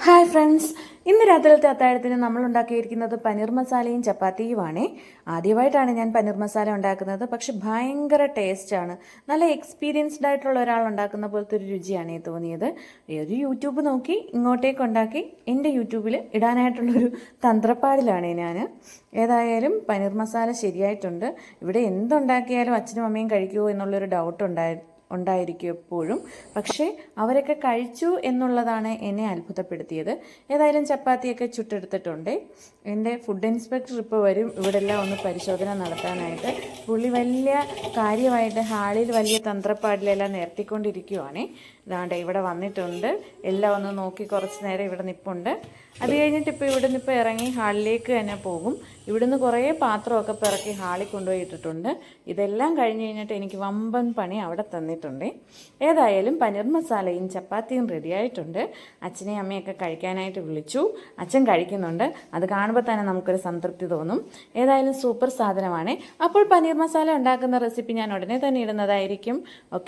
Hi friends, ഇന്ന് രാത്രിയിലത്തെ അത്താഴത്തിന് നമ്മൾ ഉണ്ടാക്കിയിരിക്കുന്നത് പനീർ മസാലയും ചപ്പാത്തിയുമാണ്. ആദ്യമായിട്ടാണ് ഞാൻ പനീർ മസാല ഉണ്ടാക്കുന്നത്, പക്ഷെ ഭയങ്കര ടേസ്റ്റാണ്. നല്ല എക്സ്പീരിയൻസ്ഡ് ആയിട്ടുള്ള ഒരാൾ ഉണ്ടാക്കുന്ന പോലത്തെ ഒരു രുചിയാണ് ഈ തോന്നിയത്. ഒരു യൂട്യൂബ് നോക്കി ഇങ്ങോട്ടേക്ക് ഉണ്ടാക്കി എൻ്റെ യൂട്യൂബിൽ ഇടാനായിട്ടുള്ളൊരു തന്ത്രപ്പാടിലാണ് ഞാൻ. ഏതായാലും പനീർ മസാല ശരിയായിട്ടുണ്ട്. ഇവിടെ എന്തുണ്ടാക്കിയാലും അച്ഛനും അമ്മയും കഴിക്കുമോ എന്നുള്ളൊരു ഡൗട്ട് ഉണ്ടായിരിക്കും എപ്പോഴും. പക്ഷേ അവരൊക്കെ കഴിച്ചു എന്നുള്ളതാണ് എന്നെ അത്ഭുതപ്പെടുത്തിയത്. ഏതായാലും ചപ്പാത്തിയൊക്കെ ചുട്ടെടുത്തിട്ടുണ്ട്. എൻ്റെ ഫുഡ് ഇൻസ്പെക്ടർ ഇപ്പോൾ വരും ഇവിടെ എല്ലാം ഒന്ന് പരിശോധന നടത്താനായിട്ട്. പുള്ളി വലിയ കാര്യമായിട്ട് ഹാളിൽ വലിയ തന്ത്രപ്പാടിലെല്ലാം നിർത്തിക്കൊണ്ടിരിക്കുവാണേ. ഇതാണ്ട് ഇവിടെ വന്നിട്ടുണ്ട്. എല്ലാം ഒന്ന് നോക്കി കുറച്ച് നേരം ഇവിടെ നിൽപ്പുണ്ട്. അത് കഴിഞ്ഞിട്ട് ഇവിടെ നിന്ന് ഇറങ്ങി ഹാളിലേക്ക് തന്നെ പോകും. ഇവിടുന്ന് കുറേ പാത്രമൊക്കെ പിറക്കി ഹാളിൽ കൊണ്ടുപോയി ഇട്ടിട്ടുണ്ട്. ഇതെല്ലാം കഴിഞ്ഞ് കഴിഞ്ഞിട്ട് എനിക്ക് വമ്പൻ പണി അവിടെ തന്നിട്ടുണ്ട്. ഏതായാലും പനീർ മസാലയും ചപ്പാത്തിയും റെഡിയായിട്ടുണ്ട്. അച്ഛനെയും അമ്മയൊക്കെ കഴിക്കാനായിട്ട് വിളിച്ചു. അച്ഛൻ കഴിക്കുന്നുണ്ട്. അത് കാണുമ്പോൾ തന്നെ നമുക്കൊരു സംതൃപ്തി തോന്നും. ഏതായാലും സൂപ്പർ സാധനമാണ്. അപ്പോൾ പനീർ മസാല ഉണ്ടാക്കുന്ന റെസിപ്പി ഞാൻ ഉടനെ തന്നെ ഇടുന്നതായിരിക്കും. ഓക്കെ.